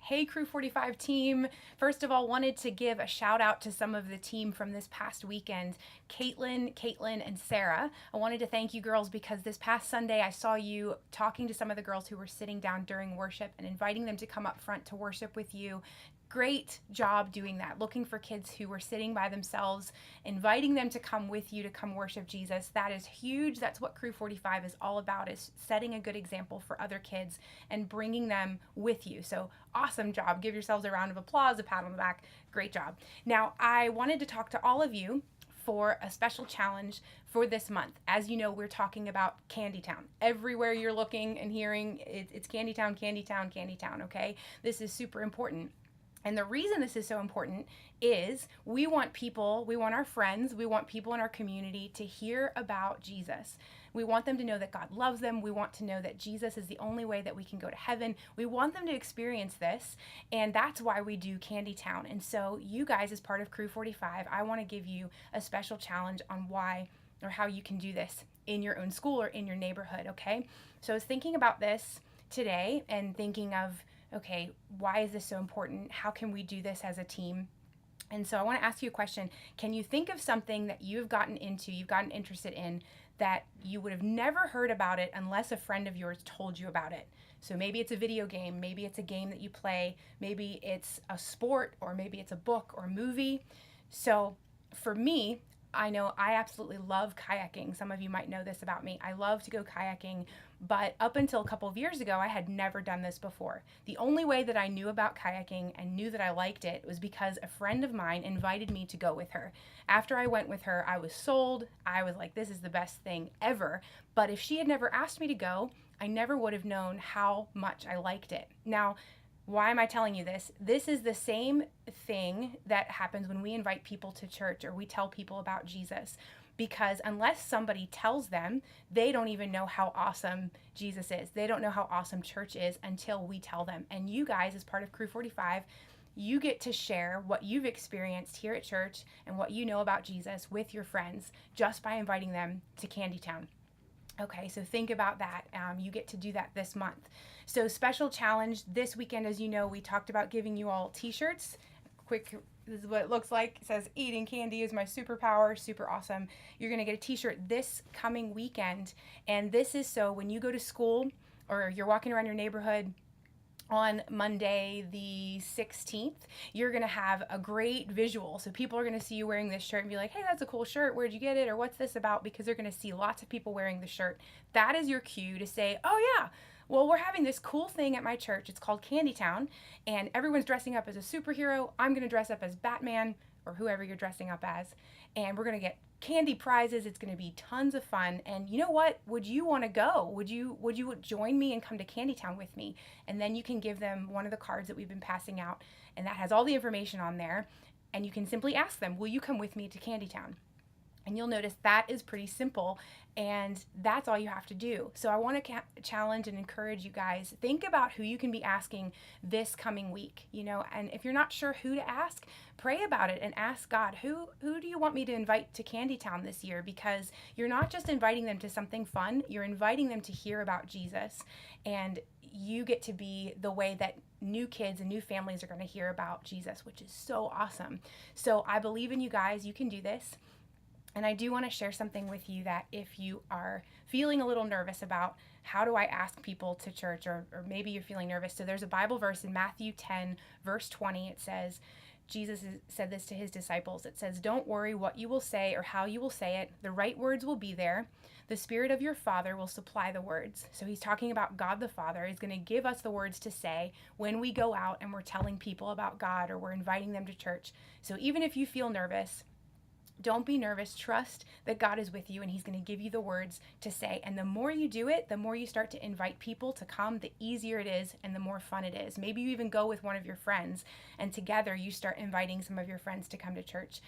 Hey, Crew 45 team. First of all, wanted to give a shout out to some of the team from this past weekend, Caitlin, and Sarah. I wanted to thank you girls because this past Sunday I saw you talking to some of the girls who were sitting down during worship and inviting them to come up front to worship with you. Great job doing that, looking for kids who were sitting by themselves, inviting them to come with you to come worship Jesus. That is huge. That's what Crew 45 is all about, is setting a good example for other kids and bringing them with you. So awesome job. Give yourselves a round of applause, a pat on the back. Great job. Now, I wanted to talk to all of you for a special challenge for this month. As you know, we're talking about Candytown. Everywhere you're looking and hearing, it's Candytown, Candytown, Candytown, okay? This is super important. And the reason this is so important is we want our friends, we want people in our community to hear about Jesus. We want them to know that God loves them. We want to know that Jesus is the only way that we can go to heaven. We want them to experience this, and that's why we do Candytown. And so you guys, as part of Crew 45, I want to give you a special challenge on why or how you can do this in your own school or in your neighborhood, okay? So I was thinking about this today and thinking of, okay, why is this so important? How can we do this as a team? And so I want to ask you a question. Can you think of something that you've gotten interested in, that you would have never heard about it unless a friend of yours told you about it? So maybe it's a video game, maybe it's a game that you play, maybe it's a sport, or maybe it's a book or movie. So for me, I know I absolutely love kayaking. Some of you might know this about me. I love to go kayaking, but up until a couple of years ago, I had never done this before. The only way that I knew about kayaking and knew that I liked it was because a friend of mine invited me to go with her. After I went with her, I was sold. I was like, this is the best thing ever. But if she had never asked me to go, I never would have known how much I liked it. Now, why am I telling you this? This is the same thing that happens when we invite people to church or we tell people about Jesus. Because unless somebody tells them, they don't even know how awesome Jesus is. They don't know how awesome church is until we tell them. And you guys, as part of Crew 45, you get to share what you've experienced here at church and what you know about Jesus with your friends just by inviting them to Candytown. Okay, so think about that. You get to do that this month. So special challenge this weekend, as you know, we talked about giving you all t-shirts. This is what it looks like. It says, eating candy is my superpower, super awesome. You're gonna get a t-shirt this coming weekend. And this is so when you go to school or you're walking around your neighborhood, on Monday the 16th, you're going to have a great visual. So people are going to see you wearing this shirt and be like, hey, that's a cool shirt. Where'd you get it? Or what's this about? Because they're going to see lots of people wearing the shirt. That is your cue to say, oh yeah, well, we're having this cool thing at my church. It's called Candytown, and everyone's dressing up as a superhero. I'm going to dress up as Batman or whoever you're dressing up as, and we're going to get candy prizes. It's going to be tons of fun. And you know what? Would you want to go? Would you join me and come to Candytown with me? And then you can give them one of the cards that we've been passing out, and that has all the information on there. And you can simply ask them, will you come with me to Candytown? And you'll notice that is pretty simple, and that's all you have to do. So I want to challenge and encourage you guys, think about who you can be asking this coming week, and if you're not sure who to ask, pray about it and ask God, who do you want me to invite to Candytown this year? Because you're not just inviting them to something fun, you're inviting them to hear about Jesus, and you get to be the way that new kids and new families are going to hear about Jesus, which is so awesome. So I believe in you guys. You can do this. And I do want to share something with you that if you are feeling a little nervous about how do I ask people to church, or maybe you're feeling nervous. So there's a Bible verse in Matthew 10, verse 20. It says, Jesus said this to his disciples. It says, don't worry what you will say or how you will say it. The right words will be there. The Spirit of your Father will supply the words. So he's talking about God the Father. He's going to give us the words to say when we go out and we're telling people about God or we're inviting them to church. So even if you feel nervous, don't be nervous. Trust that God is with you and he's going to give you the words to say. And the more you do it, the more you start to invite people to come, the easier it is and the more fun it is. Maybe you even go with one of your friends and together you start inviting some of your friends to come to church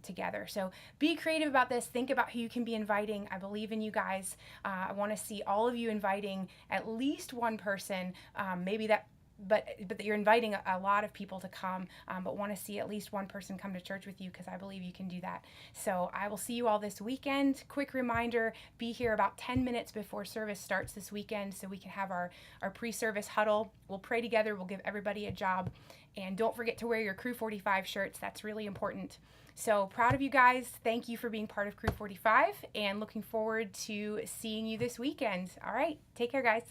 together. So be creative about this. Think about who you can be inviting. I believe in you guys. I want to see all of you inviting at least one person. Maybe that but you're inviting a lot of people to come, but want to see at least one person come to church with you, because I believe you can do that. So I will see you all this weekend. Quick reminder, be here about 10 minutes before service starts this weekend so we can have our pre-service huddle. We'll pray together. We'll give everybody a job. And don't forget to wear your Crew 45 shirts. That's really important. So proud of you guys. Thank you for being part of Crew 45, and looking forward to seeing you this weekend. All right, take care, guys.